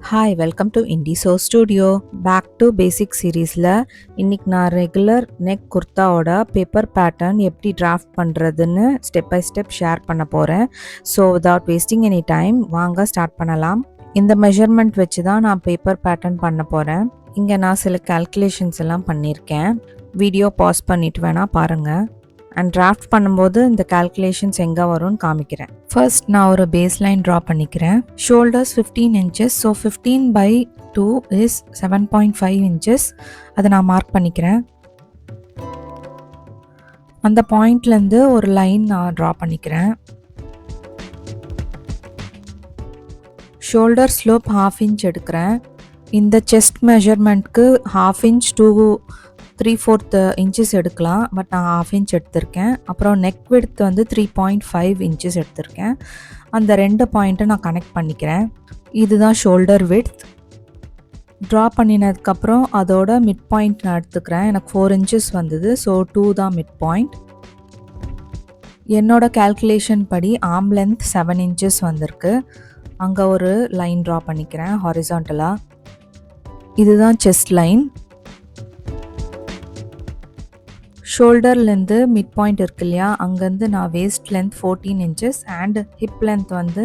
Hi welcome to Indiso studio. Back to basic சீரீஸில் இன்றைக்கி நான் ரெகுலர் நெக் குர்த்தாவோட பேப்பர் பேட்டர்ன் எப்படி டிராஃப்ட் பண்ணுறதுன்னு ஸ்டெப் பை ஸ்டெப் ஷேர் பண்ண போகிறேன். So without wasting any time வாங்க ஸ்டார்ட் பண்ணலாம். இந்த மெஷர்மெண்ட் வச்சு தான் நான் பேப்பர் பேட்டர்ன் பண்ண போகிறேன். இங்கே நான் சில கால்குலேஷன்ஸ் எல்லாம் பண்ணியிருக்கேன். வீடியோ பாஸ் பண்ணிவிட்டு வேணால் பாருங்கள். அண்ட் டிராஃப்ட் பண்ணும்போது இந்த கால்குலேஷன்ஸ் எங்கே வரும்னு காமிக்கிறேன். ஃபர்ஸ்ட் நான் ஒரு பேஸ் லைன் ட்ரா பண்ணிக்கிறேன். Shoulders 15 inches. So 15/2 is 7.5 inches. அதை நான் மார்க் பண்ணிக்கிறேன். அந்த பாயிண்ட்லேருந்து ஒரு லைன் நான் ட்ரா பண்ணிக்கிறேன். ஷோல்டர் ஸ்லோப் 1/2 inch எடுக்கிறேன். இந்த செஸ்ட் மெஷர்மெண்ட்க்கு 1/2 inch to 3/4 inches எடுக்கலாம். பட் நான் 1/2 inch எடுத்திருக்கேன். அப்புறம் நெக் விட்த் வந்து 3.5 inches எடுத்திருக்கேன். அந்த 2 பாயிண்ட்டை நான் கனெக்ட் பண்ணிக்கிறேன். இதுதான் ஷோல்டர் விட்த். ட்ரா பண்ணினதுக்கப்புறம் அதோட மிட் பாயிண்ட் நான் எடுத்துக்கிறேன். எனக்கு 4 inches வந்தது. ஸோ 2 தான் மிட் பாயிண்ட். என்னோட கால்குலேஷன் படி ஆர்ம் லென்த் 7 inches வந்திருக்கு. அங்கே ஒரு லைன் ட்ரா பண்ணிக்கிறேன் ஹாரிசான்டலாக. இதுதான் செஸ்ட் லைன். ஷோல்டர்லேருந்து மிட் பாயிண்ட் இருக்கு இல்லையா, அங்கேருந்து நான் waste length 14 inches and hip length வந்து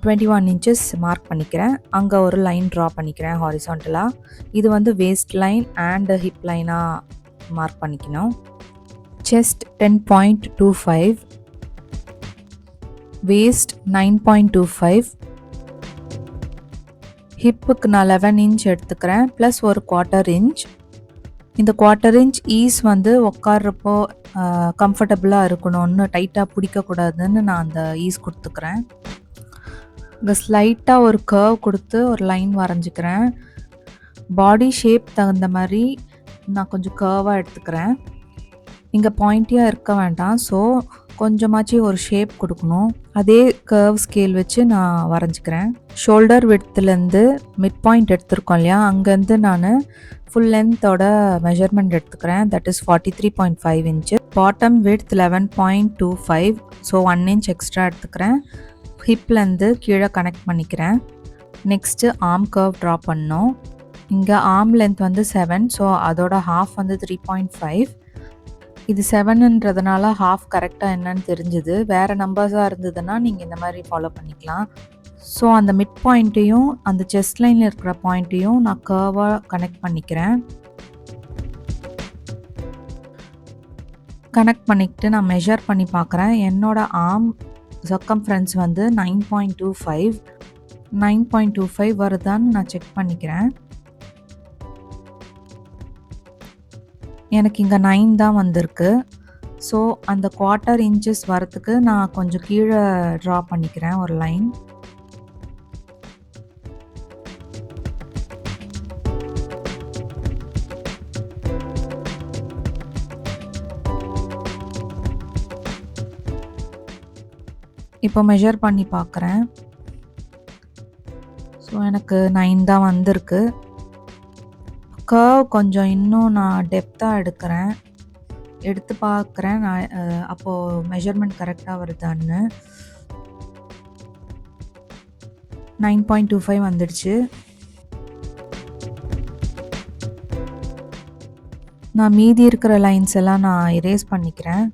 21 inches மார்க் பண்ணிக்கிறேன். அங்கே ஒரு லைன் ட்ரா பண்ணிக்கிறேன் ஹாரிசான்டலாக. இது வந்து வேஸ்ட் லைன் அண்ட் ஹிப் லைனாக மார்க் பண்ணிக்கணும். செஸ்ட் 10.25, வேஸ்ட் 9.25, ஹிப்புக்கு நான் 11 inch எடுத்துக்கிறேன் ப்ளஸ் ஒரு 1/4 inch. இந்த 1/4 inch ஈஸ் வந்து உட்கார்றப்போ கம்ஃபர்டபுளாக இருக்கணும்னு, டைட்டாக பிடிக்கக்கூடாதுன்னு நான் அந்த ஈஸ் கொடுத்துக்கிறேன். இங்கே ஸ்லைட்டாக ஒரு கர்வ் கொடுத்து ஒரு லைன் வரைஞ்சிக்கிறேன். பாடி ஷேப் தகுந்த மாதிரி நான் கொஞ்சம் கர்வாக எடுத்துக்கிறேன். இங்கே பாயிண்டியாக இருக்க வேண்டாம். ஸோ கொஞ்சமாச்சு ஒரு ஷேப் கொடுக்கணும். அதே கர்வ் ஸ்கேல் வச்சு நான் வரைஞ்சிக்கிறேன். ஷோல்டர் விட்த்துலேருந்து மிட் பாயிண்ட் எடுத்துருக்கோம் இல்லையா, அங்கேருந்து நான் ஃபுல் லென்த்தோட மெஷர்மெண்ட் எடுத்துக்கிறேன். That is 43.5 inches. Bottom width 11.25. So 1 inch extra எடுத்துக்கிறேன். ஹிப்லேருந்து கீழே கனெக்ட் பண்ணிக்கிறேன். நெக்ஸ்ட்டு ஆர்ம் கர்வ் ட்ரா பண்ணோம். இங்கே ஆர்ம் லென்த் வந்து 7. ஸோ அதோட ஹாஃப் வந்து 3.5. இது 7ன்றதுனால ஹாஃப் கரெக்டாக என்னன்னு தெரிஞ்சுது. வேறு நம்பர்ஸாக இருந்ததுன்னா நீங்கள் இந்த மாதிரி ஃபாலோ பண்ணிக்கலாம். ஸோ அந்த மிட் பாயிண்ட்டையும் அந்த செஸ்ட் லைனில் இருக்கிற பாயிண்ட்டையும் நான் கர்வாக கனெக்ட் பண்ணிக்கிறேன். கனெக்ட் பண்ணிக்கிட்டு நான் மெஷர் பண்ணி பார்க்குறேன். என்னோடய ஆர்ம் சர்க்கம்ஃபரன்ஸ் வந்து 9.25 வருதான்னு நான் செக் பண்ணிக்கிறேன். எனக்கு இங்கே 9 தான் வந்திருக்கு. ஸோ அந்த 1/4 inches வரத்துக்கு நான் கொஞ்சம் கீழே ட்ரா பண்ணிக்கிறேன் ஒரு லைன். இப்போ மெஷர் பண்ணி பார்க்குறேன். ஸோ எனக்கு 9 தான் வந்திருக்கு. கர்வ் கொஞ்சம் இன்னும் நான் டெப்த்தாக எடுத்து பார்க்குறேன் நான் அப்போது மெஷர்மெண்ட் கரெக்டாக வருதான்னு. 9.25 வந்துடுச்சு. நான் மீதி இருக்கிற லைன்ஸ் எல்லாம் நான் எரேஸ் பண்ணிக்கிறேன்.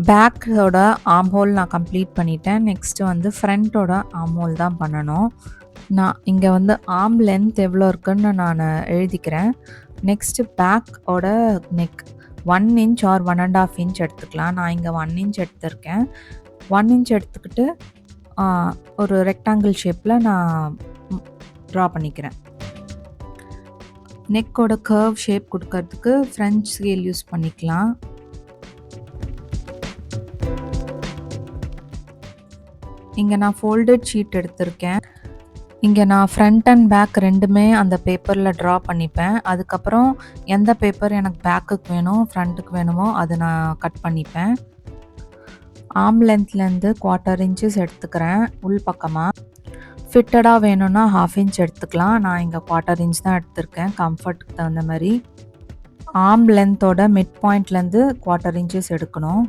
பேக்கோட ஆர்ம் ஹோல் நான் கம்ப்ளீட் பண்ணிட்டேன். நெக்ஸ்ட்டு வந்து ஃப்ரண்ட்டோட ஆர்ம் ஹோல் தான் பண்ணணும். நான் இங்கே வந்து ஆர்ம் லென்த் எவ்வளோ இருக்குன்னு நான் எழுதிக்கிறேன். நெக்ஸ்ட்டு பேக்கோட நெக் 1 inch ஆர் 1.5 inch எடுத்துக்கலாம். நான் இங்கே 1 inch எடுத்திருக்கேன். 1 inch எடுத்துக்கிட்டு ஒரு ரெக்டாங்கிள் ஷேப்பில் நான் ட்ரா பண்ணிக்கிறேன். நெக்கோட கர்வ் ஷேப் கொடுக்கறதுக்கு ஃப்ரெஞ்ச் ஸ்கேல் யூஸ் பண்ணிக்கலாம். இங்கே நான் ஃபோல்டட் ஷீட் எடுத்திருக்கேன். இங்கே நான் ஃப்ரண்ட் அண்ட் பேக் ரெண்டுமே அந்த பேப்பரில் ட்ரா பண்ணிப்பேன். அதுக்கப்புறம் எந்த பேப்பர் எனக்கு பேக்குக்கு வேணும் ஃப்ரண்ட்டுக்கு வேணுமோ அதை நான் கட் பண்ணிப்பேன். ஆர்ம் லென்த்லேருந்து 1/4 inches எடுத்துக்கிறேன் உள் பக்கமாக. ஃபிட்டடாக வேணும்னா 1/2 inch எடுத்துக்கலாம். நான் இங்கே 1/4 inch தான் எடுத்திருக்கேன் கம்ஃபர்ட்டுக்கு தகுந்த மாதிரி. ஆர்ம் லென்த்தோட மிட் பாயிண்ட்லேருந்து 1/4 inches எடுக்கணும்.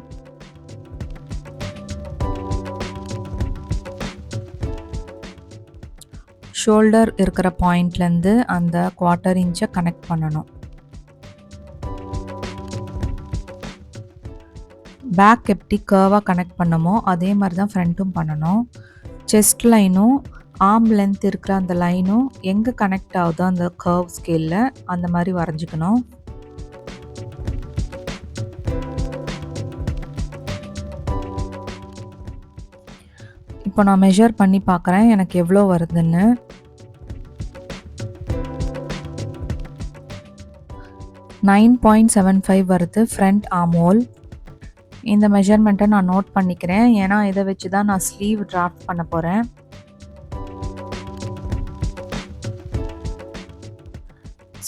ஷோல்டர் இருக்கிற பாயிண்ட்லேருந்து அந்த 1/4 இன்ச்சை கனெக்ட் பண்ணணும். பேக் எப்படி கர்வாக கனெக்ட் பண்ணமோ அதே மாதிரி தான் ஃப்ரண்ட்டும் பண்ணணும். செஸ்ட் லைனும் ஆர்ம் லென்த் இருக்கிற அந்த லைனும் எங்கே கனெக்ட் ஆகுதோ அந்த கர்வ் ஸ்கேலில் அந்த மாதிரி வரைஞ்சிக்கணும். இப்போ நான் மெஷர் பண்ணி பார்க்குறேன் எனக்கு எவ்வளோ வருதுன்னு. $9.75 வருது ஃப்ரண்ட் ஆர்ம் ஹோல். இந்த மெஷர்மெண்ட்டை நான் நோட் பண்ணிக்கிறேன், ஏன்னா இதை வச்சு தான் நான் ஸ்லீவ் டிராஃப்ட் பண்ண போகிறேன்.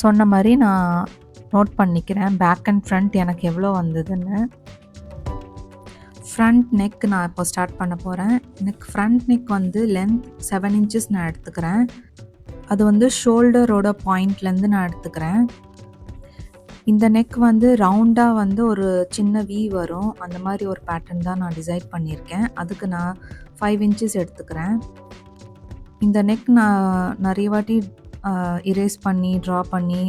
சொன்ன மாதிரி நான் நோட் பண்ணிக்கிறேன் பேக் அண்ட் ஃப்ரண்ட் எனக்கு எவ்வளோ வந்ததுன்னு. ஃப்ரண்ட் நெக் நான் இப்போ ஸ்டார்ட் பண்ண போகிறேன். எனக்கு ஃப்ரண்ட் நெக் வந்து லென்த் 7 inches நான் எடுத்துக்கிறேன். அது வந்து ஷோல்டரோட பாயிண்ட்லேருந்து நான் எடுத்துக்கிறேன். இந்த நெக் வந்து ரவுண்டாக வந்து ஒரு சின்ன வி வரும், அந்த மாதிரி ஒரு பேட்டர்ன் தான் நான் டிசைன் பண்ணியிருக்கேன். அதுக்கு நான் 5 inches எடுத்துக்கிறேன். இந்த நெக் நான் நிறைய வாட்டி இரேஸ் பண்ணி ட்ரா பண்ணி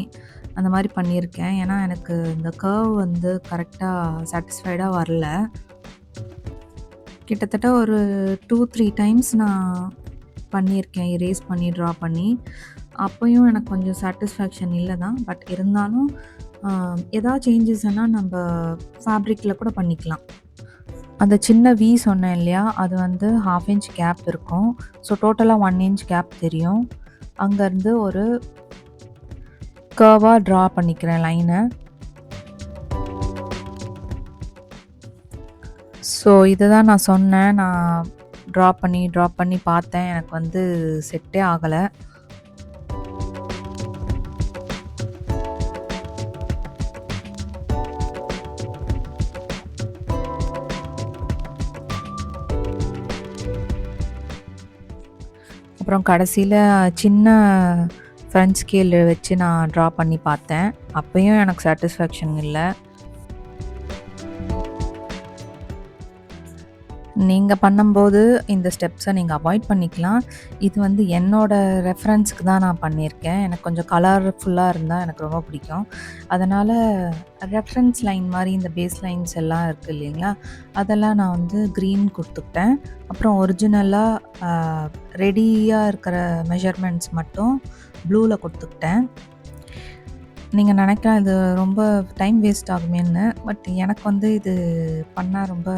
அந்த மாதிரி பண்ணியிருக்கேன், ஏன்னா எனக்கு இந்த கர்வ் வந்து கரெக்டாக சாட்டிஸ்ஃபைடாக வரல. கிட்டத்தட்ட ஒரு 2-3 டைம்ஸ் நான் பண்ணியிருக்கேன் இரேஸ் பண்ணி ட்ரா பண்ணி. அப்போயும் எனக்கு கொஞ்சம் சாட்டிஸ்ஃபேக்ஷன் இல்லை தான். பட் இருந்தாலும் எதாவது சேஞ்சஸ்னால் நம்ம ஃபேப்ரிக்கில் கூட பண்ணிக்கலாம். அந்த சின்ன வி சொன்னேன் இல்லையா, அது வந்து 1/2 inch கேப் இருக்கும். ஸோ டோட்டலாக 1 inch கேப் தெரியும். அங்கேருந்து ஒரு கர்வாக ட்ரா பண்ணிக்கிறேன் லைனை. ஸோ இதை தான் நான் சொன்னேன், நான் ட்ரா பண்ணி பார்த்தேன், எனக்கு வந்து செட்டே ஆகலை. அப்புறம் கடைசியில் சின்ன ஃப்ரண்ட் ஸ்கேல் வச்சு நான் ட்ரா பண்ணி பார்த்தேன், அப்போயும் எனக்கு சாட்டிஸ்ஃபேக்ஷன் இல்லை. நீங்கள் பண்ணும்போது இந்த ஸ்டெப்ஸை நீங்கள் அவாய்ட் பண்ணிக்கலாம். இது வந்து என்னோடய ரெஃபரன்ஸுக்கு தான் நான் பண்ணியிருக்கேன். எனக்கு கொஞ்சம் கலர்ஃபுல்லாக இருந்தால் எனக்கு ரொம்ப பிடிக்கும். அதனால் ரெஃபரன்ஸ் லைன் மாதிரி இந்த பேஸ் லைன்ஸ் எல்லாம் இருக்குது இல்லைங்களா, அதெல்லாம் நான் வந்து க்ரீன் கொடுத்துக்கிட்டேன். அப்புறம் ஒரிஜினலாக ரெடியாக இருக்கிற மெஷர்மெண்ட்ஸ் மட்டும் ப்ளூவில் கொடுத்துக்கிட்டேன். நீங்கள் நினைக்கலாம் இது ரொம்ப டைம் வேஸ்ட் ஆகுமேன்னு, பட் எனக்கு வந்து இது பண்ணால் ரொம்ப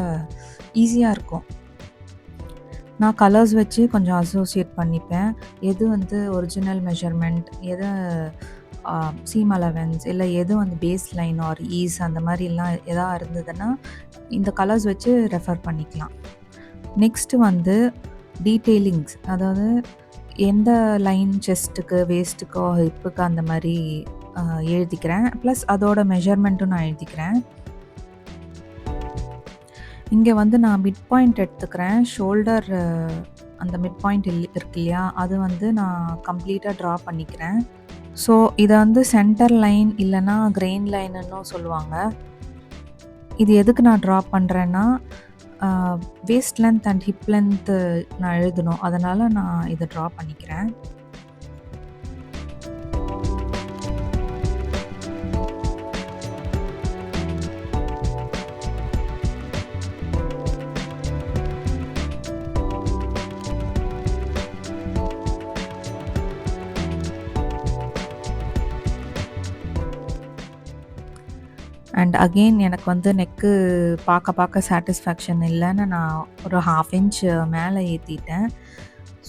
ஈஸியாக இருக்கும். நான் கலர்ஸ் வச்சு கொஞ்சம் அசோசியேட் பண்ணிப்பேன். எது வந்து ஒரிஜினல் மெஷர்மெண்ட், எது சீம் அலவன்ஸ், இல்லை எது வந்து பேஸ் லைன் ஆர் ஈஸ் அந்த மாதிரிலாம் எதாக இருந்ததுன்னா இந்த கலர்ஸ் வச்சு ரெஃபர் பண்ணிக்கலாம். நெக்ஸ்ட்டு வந்து டீட்டெயிலிங்ஸ், அதாவது எந்த லைன் செஸ்ட்டுக்கு, வேஸ்ட்டுக்கோ, ஹிப்புக்கு அந்த மாதிரி எழுதிக்கிறேன். ப்ளஸ் அதோட மெஷர்மெண்ட்டும் நான் எழுதிக்கிறேன். இங்கே வந்து நான் மிட் பாயிண்ட் எடுத்துக்கிறேன். ஷோல்டர் அந்த மிட் பாயிண்ட் இருக்கு இல்லையா, அது வந்து நான் கம்ப்ளீட்டாக ட்ரா பண்ணிக்கிறேன். ஸோ இதை வந்து சென்டர் லைன் இல்லைன்னா கிரெயின் லைனுன்னு சொல்லுவாங்க. இது எதுக்கு நான் ட்ரா பண்ணுறேன்னா, waste length and hip length நான் எழுதணும், அதனால் நான் இதை ட்ரா பண்ணிக்கிறேன். அண்ட் அகெயின் எனக்கு வந்து நெக்கு பார்க்க சாட்டிஸ்ஃபேக்ஷன் இல்லைன்னு நான் ஒரு 1/2 inch மேலே ஏற்றிட்டேன்.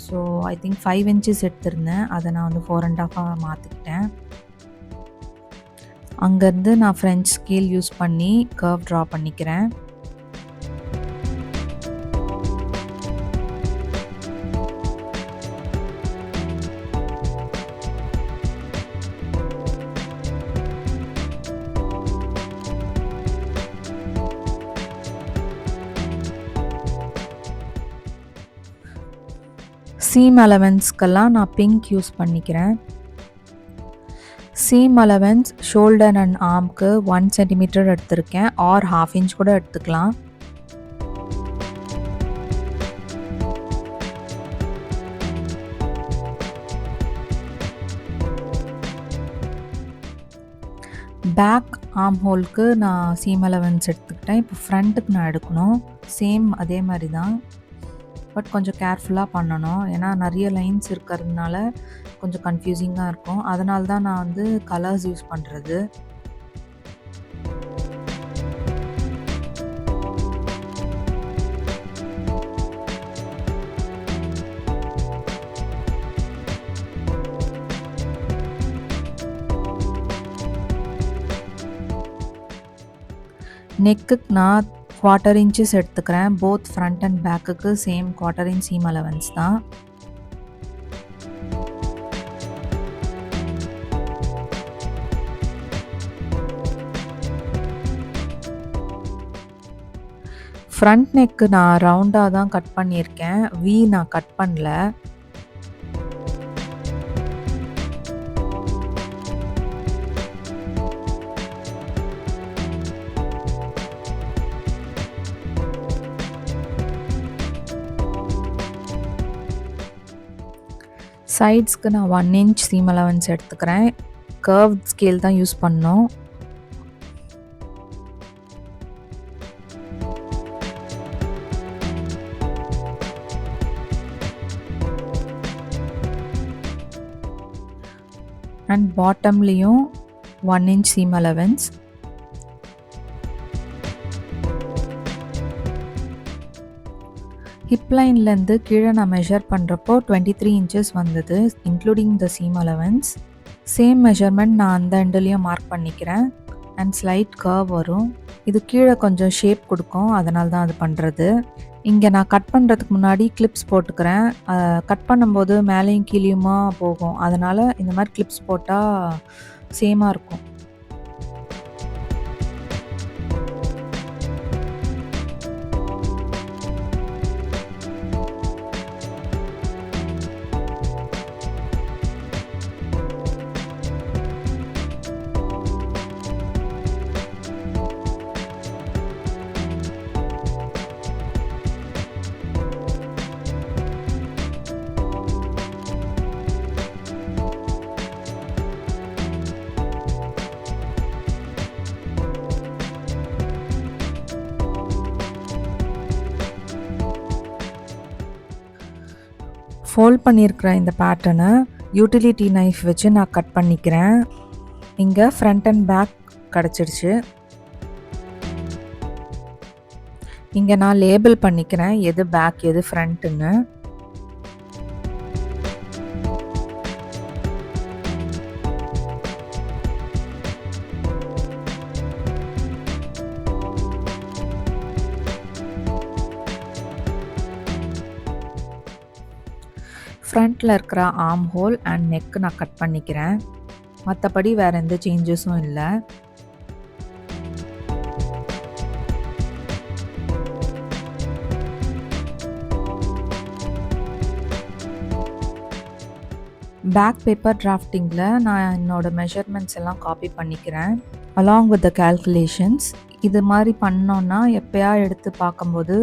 ஸோ ஐ திங்க் 5 inches எடுத்திருந்தேன், அதை நான் வந்து 4.5 மாற்றிக்கிட்டேன். அங்கேருந்து நான் ஃப்ரெஞ்ச் ஸ்கேல் யூஸ் பண்ணி கர்வ் ட்ரா பண்ணிக்கிறேன். சீம் அலவன்ஸ்க்கெல்லாம் நான் பிங்க் யூஸ் பண்ணிக்கிறேன். சீம் அலவன்ஸ் ஷோல்டர் அண்ட் ஆர்ம்க்கு 1 cm எடுத்திருக்கேன், ஆர் 1/2 inch கூட எடுத்துக்கலாம். பேக் ஆர்ம் ஹோலுக்கு நான் சீம் அலவன்ஸ் எடுத்துக்கிட்டேன். இப்போ ஃப்ரண்ட்டுக்கு நான் எடுக்கணும். சேம் அதே மாதிரி தான். பட் கொஞ்சம் கேர்ஃபுல்லாக பண்ணணும். ஏன்னா நிறைய லைன்ஸ் இருக்கிறதுனால கொஞ்சம் கன்ஃப்யூசிங்காக இருக்கும். அதனால தான் நான் வந்து கலர்ஸ் யூஸ் பண்ணுறது. நெக்குக்கு நான் 1/4 இன்ச்சஸ் எடுத்துக்கிறேன். போத் ஃப்ரண்ட் அண்ட் பேக்குக்கு சேம் 1/4 இன்ச் சீம் அலவன்ஸ் தான். ஃப்ரண்ட் நெக்கு நான் ரவுண்டாக தான் கட் பண்ணியிருக்கேன். வி நான் கட் பண்ணல. சைட்ஸ்க்கு நான் 1 இன்ச் சீம் அலவன்ஸ் எடுத்துக்கிறேன். கர்வ் ஸ்கேல் தான் யூஸ் பண்ணோம். அண்ட் பாட்டம்லேயும் 1 இன்ச் சீம் அலவன்ஸ். ஹிப் லைன்லேருந்து கீழே நான் மெஷர் பண்ணுறப்போ 23 இன்ச்சஸ் வந்தது, including the seam allowance. Same measurement நான் அந்த எண்டுலேயும் மார்க் பண்ணிக்கிறேன். அண்ட் ஸ்லைட் கர்வ் வரும். இது கீழே கொஞ்சம் ஷேப் கொடுக்கும், அதனால தான் அது பண்ணுறது. இங்கே நான் கட் பண்ணுறதுக்கு முன்னாடி கிளிப்ஸ் போட்டுக்கிறேன். கட் பண்ணும்போது மேலேயும் கீழேயுமா போகும், அதனால் இந்த மாதிரி கிளிப்ஸ் போட்டால் சேமாக இருக்கும். ஃபோல்ட் பண்ணியிருக்கிற இந்த பேட்டர்னை யூட்டிலிட்டி நைஃப் வச்சு நான் கட் பண்ணிக்கிறேன். இங்கே ஃப்ரண்ட் அண்ட் பேக் கிடச்சிருச்சு. இங்கே நான் லேபிள் பண்ணிக்கிறேன் எது பேக் எது ஃப்ரண்ட்டுன்னு. ஃப்ரண்ட்டில் இருக்கிற ஆர்ம் ஹோல் அண்ட் நெக்கு நான் கட் பண்ணிக்கிறேன். மற்றபடி வேறு எந்த சேஞ்சஸும் இல்லை. பேக் பேப்பர் டிராஃப்டிங்கில் நான் என்னோடய மெஷர்மெண்ட்ஸ் எல்லாம் காப்பி பண்ணிக்கிறேன் அலாங் வித் த கேல்குலேஷன்ஸ். இது மாதிரி பண்ணோன்னா எப்போயா எடுத்து பார்க்கும்போது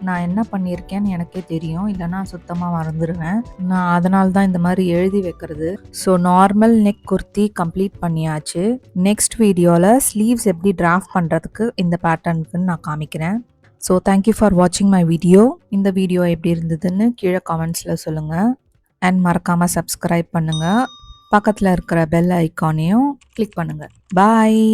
நான் என்ன பண்ணியிருக்கேன்னு எனக்கே தெரியும், இல்லைனா சுத்தமாக மறந்துடுவேன். நான் அதனால தான் இந்த மாதிரி எழுதி வைக்கிறது. So normal neck kurti complete பண்ணியாச்சு. நெக்ஸ்ட் வீடியோவில் ஸ்லீவ்ஸ் எப்படி டிராஃப்ட் பண்ணுறதுக்கு இந்த பேட்டர்னுக்குன்னு நான் காமிக்கிறேன். ஸோ தேங்க்யூ ஃபார் வாட்சிங் மை வீடியோ. இந்த வீடியோ எப்படி இருந்ததுன்னு கீழே கமெண்ட்ஸில் சொல்லுங்கள். அண்ட் மறக்காமல் சப்ஸ்கிரைப் பண்ணுங்கள். பக்கத்தில் இருக்கிற பெல் ஐக்கானையும் கிளிக் பண்ணுங்கள். பாய்.